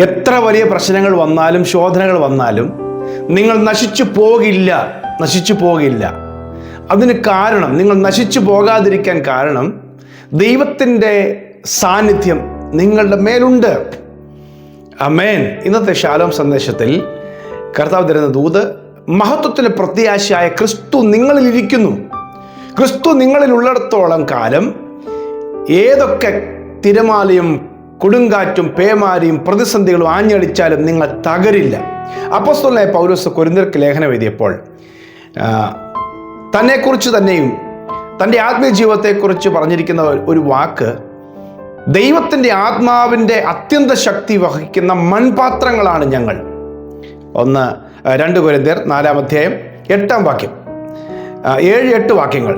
എത്ര വലിയ പ്രശ്നങ്ങൾ വന്നാലും ശോധനകൾ വന്നാലും നിങ്ങൾ നശിച്ചു പോകില്ല. അതിന് കാരണം, നിങ്ങൾ നശിച്ചു പോകാതിരിക്കാൻ കാരണം ദൈവത്തിൻ്റെ സാന്നിധ്യം നിങ്ങളുടെ മേലുണ്ട്. ആമേൻ. ഇന്നത്തെ ശാലോം സന്ദേശത്തിൽ കർത്താവ് തരുന്ന ദൂത്, മഹത്വത്തിന് പ്രത്യാശയായ ക്രിസ്തു നിങ്ങളിലിരിക്കുന്നു. ക്രിസ്തു നിങ്ങളിലുള്ളിടത്തോളം കാലം ഏതൊക്കെ തിരമാലയും കൊടുങ്കാറ്റും പേമാരിയും പ്രതിസന്ധികളും ആഞ്ഞടിച്ചാലും നിങ്ങൾ തകരില്ല. അപ്പോസ്തലനായ പൗലോസ് കൊരിന്ത്യർക്ക് ലേഖനം എഴുതിയപ്പോൾ തന്നെക്കുറിച്ച് തന്നെയും തൻ്റെ ആത്മീയ ജീവിതത്തെക്കുറിച്ച് പറഞ്ഞിരിക്കുന്ന ഒരു വാക്ക്, ദൈവത്തിൻ്റെ ആത്മാവിൻ്റെ അത്യന്ത ശക്തി വഹിക്കുന്ന മൺപാത്രങ്ങളാണ് ഞങ്ങൾ. 2 കൊരിന്ത്യർ 4 അധ്യായം 8 വാക്യം, 7-8 വാക്യങ്ങൾ.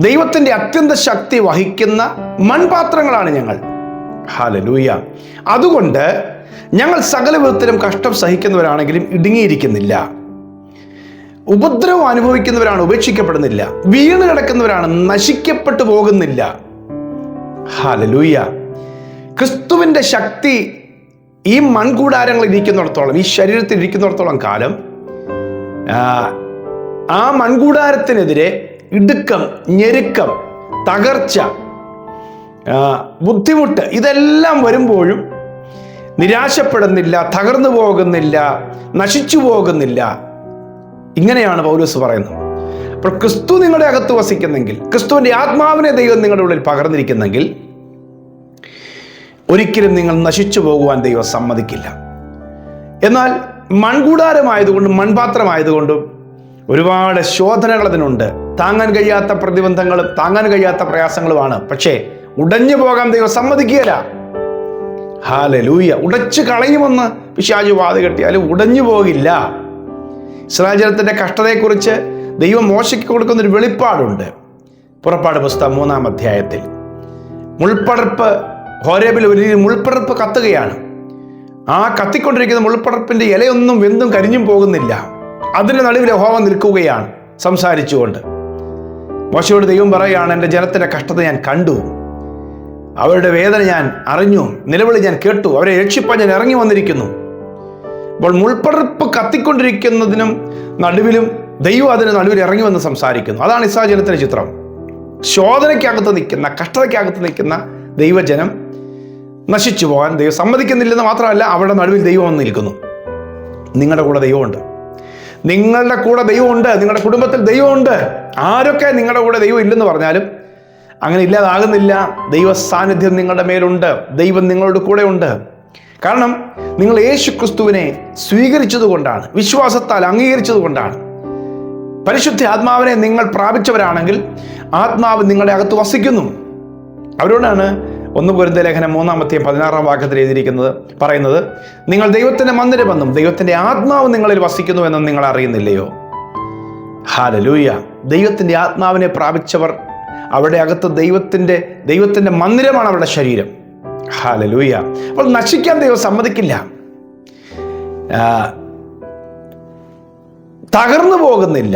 ദൈവത്തിൻ്റെ അത്യന്ത ശക്തി വഹിക്കുന്ന മൺപാത്രങ്ങളാണ് ഞങ്ങൾ. ഹല്ലേലൂയ. അതുകൊണ്ട് ഞങ്ങൾ സകല വിധത്തിലും കഷ്ടം സഹിക്കുന്നവരാണെങ്കിലും ഇടുങ്ങിയിരിക്കുന്നില്ല, ഉപദ്രവം അനുഭവിക്കുന്നവരാണ്, ഉപേക്ഷിക്കപ്പെടുന്നില്ല, വീണ് കിടക്കുന്നവരാണ്, നശിക്കപ്പെട്ടു പോകുന്നില്ല. ഹല്ലേലൂയ. ക്രിസ്തുവിൻ്റെ ശക്തി ഈ മൺകൂടാരങ്ങളിൽ ഇരിക്കുന്നിടത്തോളം, ഈ ശരീരത്തിൽ ഇരിക്കുന്നിടത്തോളം കാലം ആ മൺകൂടാരത്തിനെതിരെ ഇടുക്കം, ഞെരുക്കം, തകർച്ച, ബുദ്ധിമുട്ട് ഇതെല്ലാം വരുമ്പോഴും നിരാശപ്പെടുന്നില്ല, തകർന്നു പോകുന്നില്ല, നശിച്ചു പോകുന്നില്ല. ഇങ്ങനെയാണ് പൗലോസ് പറയുന്നത്. അപ്പോൾ ക്രിസ്തു നിങ്ങളുടെ അകത്ത് വസിക്കുന്നെങ്കിൽ, ക്രിസ്തുവിൻ്റെ ആത്മാവിനെ ദൈവം നിങ്ങളുടെ ഉള്ളിൽ പകർന്നിരിക്കുന്നെങ്കിൽ ഒരിക്കലും നിങ്ങൾ നശിച്ചു പോകുവാൻ ദൈവം സമ്മതിക്കില്ല. എന്നാൽ മൺകൂടാരമായതുകൊണ്ടും മൺപാത്രമായതുകൊണ്ടും ഒരുപാട് ശോധനകൾ അതിനുണ്ട്. താങ്ങാൻ കഴിയാത്ത പ്രതിബന്ധങ്ങളും താങ്ങാൻ കഴിയാത്ത പ്രയാസങ്ങളുമാണ്. പക്ഷേ ഉടഞ്ഞു പോകാൻ ദൈവം സമ്മതിക്കുകയില്ല. ഹല്ലേലൂയ. ഉടച്ചു കളയുമെന്ന് പിശാച് വാത് കെട്ടിയാലും ഉടഞ്ഞു പോകില്ല. ഇസ്രായേൽ ജനത്തിൻ്റെ കഷ്ടതയെക്കുറിച്ച് ദൈവം മോശയ്ക്ക് കൊടുക്കുന്നൊരു വെളിപ്പാടുണ്ട്. പുറപ്പാട് പുസ്തകം 3 അധ്യായത്തിൽ മുൾപ്പടർപ്പ്, ഹോരേബിൽ ഒരു മുൾപ്പടർപ്പ് കത്തുകയാണ്. ആ കത്തിക്കൊണ്ടിരിക്കുന്ന മുൾപ്പടർപ്പിൻ്റെ ഇലയൊന്നും വെന്തും കരിഞ്ഞും പോകുന്നില്ല. അതിൻ്റെ നടുവിൽ യഹോവ നിൽക്കുകയാണ് സംസാരിച്ചുകൊണ്ട്. മോശയോട് ദൈവം പറയുകയാണ്, എൻ്റെ ജനത്തിൻ്റെ കഷ്ടത ഞാൻ കണ്ടു, അവരുടെ വേദന ഞാൻ അറിഞ്ഞു, നിലവിളി ഞാൻ കേട്ടു, അവരെ രക്ഷിപ്പാൻ ഞാൻ ഇറങ്ങി വന്നിരിക്കുന്നു. അപ്പോൾ മുൾപ്പടർപ്പ് കത്തിക്കൊണ്ടിരിക്കുന്നതിനും നടുവിലും ദൈവം അതിന് നടുവിൽ ഇറങ്ങി വന്ന് സംസാരിക്കുന്നു. അതാണ് ഇസ്രായേൽ ജനത്തിൻ്റെ ചിത്രം. ശോധനയ്ക്കകത്ത് നിൽക്കുന്ന, കഷ്ടതയ്ക്കകത്ത് നിൽക്കുന്ന ദൈവജനം നശിച്ചു പോകാൻ ദൈവം സമ്മതിക്കുന്നില്ലെന്ന് മാത്രമല്ല, അവരുടെ നടുവിൽ ദൈവം വന്ന് നിൽക്കുന്നു. നിങ്ങളുടെ കൂടെ ദൈവമുണ്ട്, നിങ്ങളുടെ കൂടെ ദൈവമുണ്ട്, നിങ്ങളുടെ കുടുംബത്തിൽ ദൈവമുണ്ട്. ആരൊക്കെ നിങ്ങളുടെ കൂടെ ദൈവം ഇല്ലെന്ന് പറഞ്ഞാലും അങ്ങനെ ഇല്ലാതാകുന്നില്ല. ദൈവ സാന്നിധ്യം നിങ്ങളുടെ മേലുണ്ട്, ദൈവം നിങ്ങളുടെ കൂടെ ഉണ്ട്. കാരണം നിങ്ങൾ യേശു ക്രിസ്തുവിനെ സ്വീകരിച്ചതുകൊണ്ടാണ്, വിശ്വാസത്താൽ അംഗീകരിച്ചതുകൊണ്ടാണ്. പരിശുദ്ധ ആത്മാവിനെ നിങ്ങൾ പ്രാപിച്ചവരാണെങ്കിൽ ആത്മാവ് നിങ്ങളുടെ അകത്ത് വസിക്കുന്നു. അവരോടാണ് 1 കൊരിന്ത്യർ ലേഖനം 3 അധ്യായം 16 വാക്യത്തിൽ എഴുതിയിരിക്കുന്നത്, പറയുന്നത്, നിങ്ങൾ ദൈവത്തിൻ്റെ മന്ദിരമെന്നും ദൈവത്തിൻ്റെ ആത്മാവ് നിങ്ങളിൽ വസിക്കുന്നുവെന്നും നിങ്ങൾ അറിയുന്നില്ലയോ? ഹല്ലേലൂയ. ദൈവത്തിൻ്റെ ആത്മാവിനെ പ്രാപിച്ചവർ, അവരുടെ അകത്ത് ദൈവത്തിൻ്റെ മന്ദിരമാണ് അവരുടെ ശരീരം. ഹല്ലേലൂയ. അപ്പോൾ നശിക്കാൻ ദൈവം സമ്മതിക്കില്ല, തകർന്നു പോകുന്നില്ല,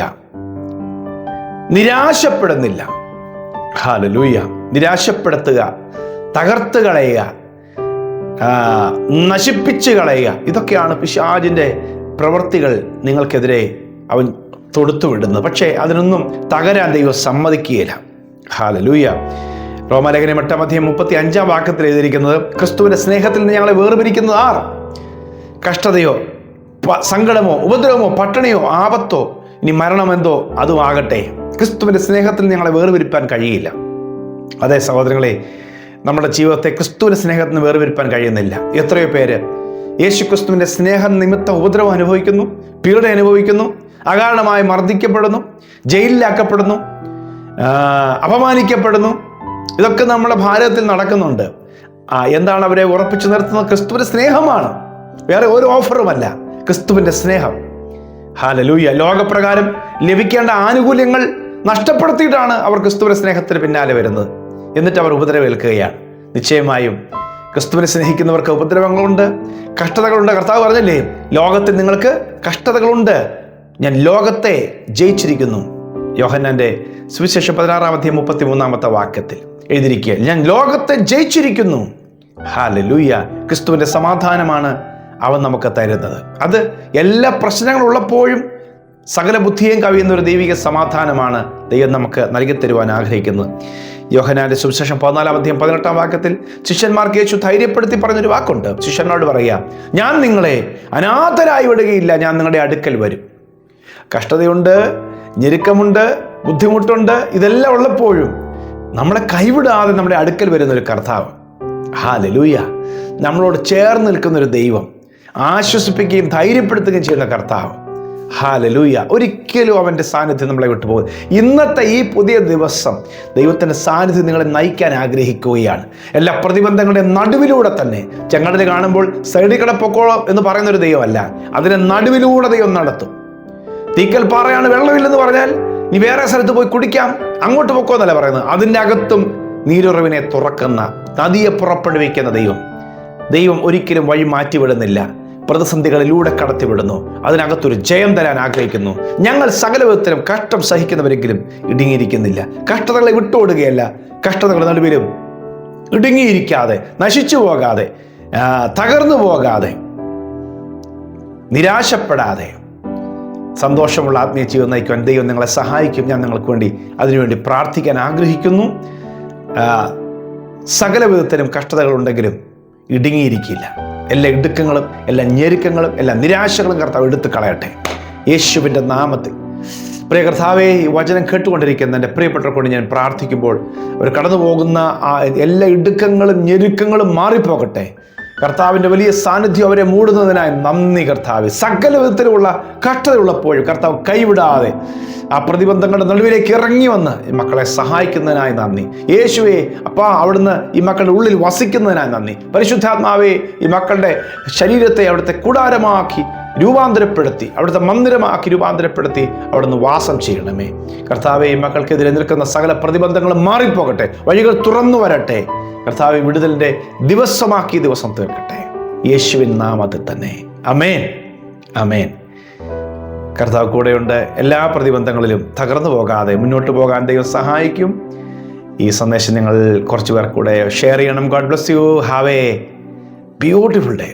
നിരാശപ്പെടുന്നില്ല. ഹല്ലേലൂയ. നിരാശപ്പെടുത്തുക, തകർത്ത് കളയുക, നശിപ്പിച്ച് കളയുക, ഇതൊക്കെയാണ് പിശാചിൻ്റെ പ്രവൃത്തികൾ നിങ്ങൾക്കെതിരെ അവൻ തൊടുത്തുവിടുന്നത്. പക്ഷേ അതിനൊന്നും തകരാൻ ദൈവം സമ്മതിക്കുകയില്ല. ഹല്ലേലൂയ. റോമാലേഖനം 8 അധ്യായം 35 വാക്യത്തിൽ എഴുതിയിരിക്കുന്നത്, ക്രിസ്തുവിൻ്റെ സ്നേഹത്തിൽ നിന്ന് ഞങ്ങളെ വേർപിരിക്കുന്നത് ആർ? കഷ്ടതയോ, സങ്കടമോ, ഉപദ്രവമോ, പട്ടിണിയോ, ആപത്തോ, ഇനി മരണമെന്തോ അതും ആകട്ടെ, ക്രിസ്തുവിൻ്റെ സ്നേഹത്തിൽ ഞങ്ങളെ വേർപിരിപ്പാൻ കഴിയില്ല. അതെ സഹോദരങ്ങളെ, നമ്മുടെ ജീവിതത്തെ ക്രിസ്തുവിൻ്റെ സ്നേഹത്തിൽ നിന്ന് വേർപിരിപ്പാൻ കഴിയുന്നില്ല. എത്രയോ പേര് യേശു ക്രിസ്തുവിൻ്റെ സ്നേഹം നിമിത്തം ഉപദ്രവം അനുഭവിക്കുന്നു, പീഡ അനുഭവിക്കുന്നു, അകാരണമായി മർദ്ദിക്കപ്പെടുന്നു, ജയിലിലാക്കപ്പെടുന്നു, അപമാനിക്കപ്പെടുന്നു. ഇതൊക്കെ നമ്മുടെ ഭാരതത്തിൽ നടക്കുന്നുണ്ട്. എന്താണ് അവരെ ഉറപ്പിച്ചു നിർത്തുന്നത്? ക്രിസ്തുവിൻ്റെ സ്നേഹമാണ്, വേറെ ഒരു ഓഫറുമല്ല, ക്രിസ്തുവിൻ്റെ സ്നേഹം. ഹല്ലേലൂയ. ലോകപ്രകാരം ലഭിക്കേണ്ട ആനുകൂല്യങ്ങൾ നഷ്ടപ്പെടുത്തിയിട്ടാണ് അവർ ക്രിസ്തുവിൻ്റെ സ്നേഹത്തിന് പിന്നാലെ വരുന്നത്. എന്നിട്ട് അവർ ഉപദ്രവേൽക്കുകയാണ്. നിശ്ചയമായും ക്രിസ്തുവിനെ സ്നേഹിക്കുന്നവർക്ക് ഉപദ്രവങ്ങളുണ്ട്, കഷ്ടതകളുണ്ട്. കർത്താവ് പറഞ്ഞില്ലേ, ലോകത്തിൽ നിങ്ങൾക്ക് കഷ്ടതകളുണ്ട്, ഞാൻ ലോകത്തെ ജയിച്ചിരിക്കുന്നു. യോഹന്നാന്റെ സുവിശേഷം 16 അധ്യായം 33 വാക്യത്തിൽ എഴുതിയിരിക്കുക, ഞാൻ ലോകത്തെ ജയിച്ചിരിക്കുന്നു. ഹല്ലേലൂയ. ക്രിസ്തുവിൻ്റെ സമാധാനമാണ് അവൻ നമുക്ക് തരുന്നത്. അത് എല്ലാ പ്രശ്നങ്ങളുള്ളപ്പോഴും സകല ബുദ്ധിയും കവിയുന്ന ഒരു ദൈവിക സമാധാനമാണ് ദൈവം നമുക്ക് നൽകി തരുവാൻ ആഗ്രഹിക്കുന്നത്. യോഹന്നാന്റെ സുവിശേഷം 14-18 വാക്യത്തിൽ ശിഷ്യന്മാർക്ക് യേശു ധൈര്യപ്പെടുത്തി പറഞ്ഞൊരു വാക്കുണ്ട്. ശിഷ്യന്മാരോട് പറയുക, ഞാൻ നിങ്ങളെ അനാഥരായി വിടുകയില്ല, ഞാൻ നിങ്ങളുടെ അടുക്കൽ വരും. കഷ്ടതയുണ്ട്, ഞെരുക്കമുണ്ട്, ബുദ്ധിമുട്ടുണ്ട്, ഇതെല്ലാം ഉള്ളപ്പോഴും നമ്മളെ കൈവിടാതെ നമ്മുടെ അടുക്കൽ വരുന്നൊരു കർത്താവ്. ഹല്ലേലൂയ. നമ്മളോട് ചേർന്ന് നിൽക്കുന്നൊരു ദൈവം, ആശ്വസിപ്പിക്കുകയും ധൈര്യപ്പെടുത്തുകയും ചെയ്യുന്ന കർത്താവ്. ഹല്ലേലൂയ. ഒരിക്കലും അവൻ്റെ സാന്നിധ്യം നമ്മളെ വിട്ടുപോകും. ഇന്നത്തെ ഈ പുതിയ ദിവസം ദൈവത്തിൻ്റെ സാന്നിധ്യം നിങ്ങളെ നയിക്കാൻ ആഗ്രഹിക്കുകയാണ്. എല്ലാ പ്രതിബന്ധങ്ങളുടെയും നടുവിലൂടെ തന്നെ. ചെങ്കടൽ കാണുമ്പോൾ സൈഡിൽ കിടപ്പൊക്കോളം എന്ന് പറയുന്നൊരു ദൈവമല്ല, അതിനെ നടുവിലൂടെ ദൈവം നടത്തും. തീക്കൽ പാറയാണ്, വെള്ളമില്ലെന്ന് പറഞ്ഞാൽ നീ വേറെ സ്ഥലത്ത് പോയി കുടിക്കാം, അങ്ങോട്ട് പൊക്കോ എന്നല്ല പറയുന്നത്. അതിൻ്റെ അകത്തും നീരുറവിനെ തുറക്കുന്ന, നദിയെ പുറപ്പെടുവിക്കുന്ന ദൈവം ഒരിക്കലും വഴി മാറ്റിവിടുന്നില്ല. പ്രതിസന്ധികളിലൂടെ കടത്തിവിടുന്നു. അതിനകത്തൊരു ജയം തരാൻ ആഗ്രഹിക്കുന്നു. ഞങ്ങൾ സകല വിധത്തിലും കഷ്ടം സഹിക്കുന്നവരെങ്കിലും ഇടുങ്ങിയിരിക്കുന്നില്ല. കഷ്ടതകളെ വിട്ടുകൊടുകയല്ല, കഷ്ടതകളുടെ നടുവിലും ഇടുങ്ങിയിരിക്കാതെ, നശിച്ചു പോകാതെ, തകർന്നു പോകാതെ, നിരാശപ്പെടാതെ സന്തോഷമുള്ള ആത്മീയ ജീവിതം നയിക്കുവാൻ ദൈവം നിങ്ങളെ സഹായിക്കും. ഞാൻ നിങ്ങൾക്ക് വേണ്ടി അതിനുവേണ്ടി പ്രാർത്ഥിക്കാൻ ആഗ്രഹിക്കുന്നു. സകല വിധത്തിലും കഷ്ടതകളുണ്ടെങ്കിലും ഇടുങ്ങിയിരിക്കില്ല. എല്ലാ ഇടുക്കങ്ങളും, എല്ലാ ഞെരുക്കങ്ങളും, എല്ലാ നിരാശകളും കർത്താവ് എടുത്തു കളയട്ടെ യേശുവിൻ്റെ നാമത്തിൽ. പ്രിയ കർത്താവേ, ഈ വചനം കേട്ടുകൊണ്ടിരിക്കുന്ന എൻ്റെ പ്രിയപ്പെട്ടവർക്ക് ഞാൻ പ്രാർത്ഥിക്കുമ്പോൾ അവർ കടന്നു പോകുന്ന എല്ലാ ഇടുക്കങ്ങളും ഞെരുക്കങ്ങളും മാറിപ്പോകട്ടെ. കർത്താവിൻ്റെ വലിയ സാന്നിധ്യം അവരെ മൂടുന്നതിനായി നന്ദി കർത്താവ്. സകല വിധത്തിലുള്ള കഷ്ടതയുള്ളപ്പോഴും കർത്താവ് കൈവിടാതെ ആ പ്രതിബന്ധങ്ങളുടെ നടുവിലേക്ക് ഇറങ്ങി വന്ന് ഈ മക്കളെ സഹായിക്കുന്നതിനായി നന്ദി യേശുവേ. അപ്പാ, അവിടുന്ന് ഈ മക്കളുടെ ഉള്ളിൽ വസിക്കുന്നതിനായി നന്ദി. പരിശുദ്ധാത്മാവേ, ഈ മക്കളുടെ ശരീരത്തെ അവിടുത്തെ കൂടാരമാക്കി രൂപാന്തരപ്പെടുത്തി, അവിടുത്തെ മന്ദിരമാക്കി രൂപാന്തരപ്പെടുത്തി അവിടുന്ന് വാസം ചെയ്യണമേ കർത്താവേ. ഈ മക്കൾക്കെതിരെ നിൽക്കുന്ന സകല പ്രതിബന്ധങ്ങളും മാറിപ്പോകട്ടെ, വഴികൾ തുറന്നു വരട്ടെ കർത്താവെ. വിടുതലിൻ്റെ ദിവസമാക്കി ദിവസം തീർക്കട്ടെ യേശുവിൻ നാമത്തിൽ തന്നെ. ആമേൻ, ആമേൻ. കർത്താവ് കൂടെയുണ്ട്. എല്ലാ പ്രതിബന്ധങ്ങളിലും തകർന്നു പോകാതെ മുന്നോട്ട് പോകാൻ ദൈവം സഹായിക്കും. ഈ സന്ദേശം നിങ്ങൾ കുറച്ച് പേർ കൂടെ ഷെയർ ചെയ്യണം. God bless you. Have A beautiful day.